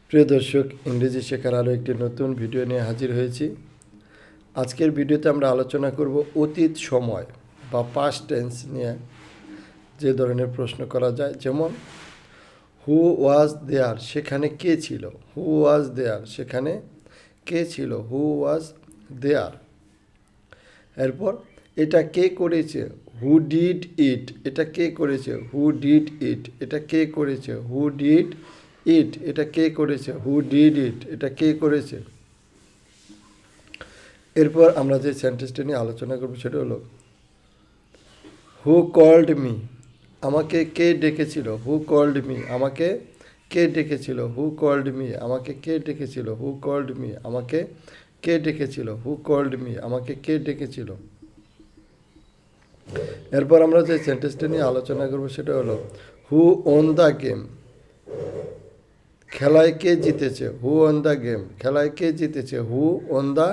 প্রিয় দর্শক, ইংরেজি শেখার আরও একটি নতুন ভিডিও নিয়ে হাজির হয়েছি। আজকের ভিডিওতে আমরা আলোচনা করব অতীত সময় বা পাস্ট টেন্স নিয়ে যে ধরনের প্রশ্ন করা যায়, যেমন হু ওয়াজ দেয়ার, সেখানে কে ছিল। হু ওয়াজ দেয়ার, সেখানে কে ছিল। হু ওয়াজ দেয়ার। এরপর এটা কে করেছে। হু ডিড ইট, এটা কে করেছে। হু ডিড ইট, এটা কে করেছে। হু ডিড ইট, এটা কে করেছে। হু ডিড ইট, এটা কে করেছে। এরপর আমরা যে সেন্টেন্সটা নিয়ে আলোচনা করবো সেটা হলো হু কল্ড মি, আমাকে কে ডেকেছিল। হু কল্ড মি, আমাকে কে ডেকেছিল। হু কল্ড মি, আমাকে কে ডেকেছিল। হু কল্ড মি, আমাকে কে ডেকেছিল। হু কল্ড মি, আমাকে কে ডেকেছিল। এরপর আমরা যে সেন্টেন্সটা নিয়ে আলোচনা করবো সেটা হলো হু ওন দ্য গেম, খেলায় কে জিতেছে। হু অন দ্য গেম, খেলায় কে জিতেছে। হু অন দ্য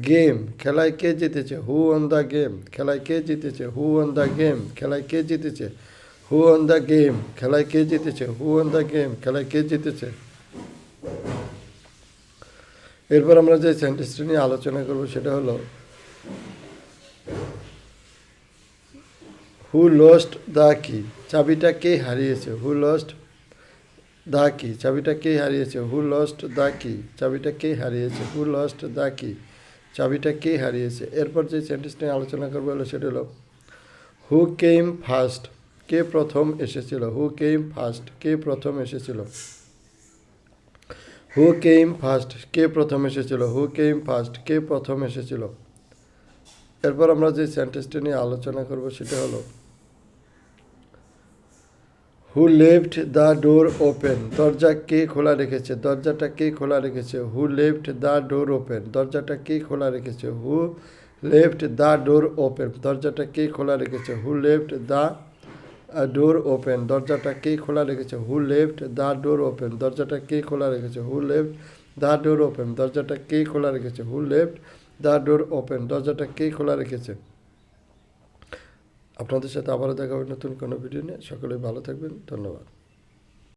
গেম, খেলায় কে জিতেছে। হু অন দ্য গেম, খেলায় কে জিতেছে। হু অন দ্য গেম, খেলায় কে জিতেছে। হু অন দ্য গেম, খেলায় কে জিতেছে। হু অন দ্য গেম, খেলায় কে জিতেছে। এরপর আমরা যে সেন্টেন্সটা নিয়ে আলোচনা করব সেটা হলো হু লস্ট দ্য কি, চাবিটা কে হারিয়েছে। হু লস্ট দ্য কি, চাবিটা কে হারিয়েছে। হু লস্ট দ্য কি, চাবিটা কে হারিয়েছে। হু লস্ট দ্য কি, চাবিটা কে হারিয়েছে। এরপর যে সেন্টেন্স নিয়ে আলোচনা করবো হলো সেটা হলো হু কেম ফার্স্ট, কে প্রথম এসেছিল। হু কেম ফার্স্ট, কে প্রথম এসেছিল। হু কেম ফার্স্ট, কে প্রথম এসেছিল। হু কেম ফার্স্ট, কে প্রথম এসেছিল। এরপর আমরা যে সেন্টেন্সটা নিয়ে আলোচনা করবো সেটা হলো who left the door open, দরজা কে খোলা রেখেছে। দরজাটা কে খোলা রেখেছে। Who left the door open, দরজাটা কে খোলা রেখেছে। Who left the door open, দরজাটা কে খোলা রেখেছে। Who left the door open, দরজাটা কে খোলা রেখেছে। Who left the door open, দরজাটা কে খোলা রেখেছে। Who left the door open, দরজাটা কে খোলা রেখেছে। Who left the door open, দরজাটা কে খোলা রেখেছে। আপনাদের সাথে আবারও দেখা হবে নতুন কোনো ভিডিও নিয়ে। সকলেই ভালো থাকবেন। ধন্যবাদ।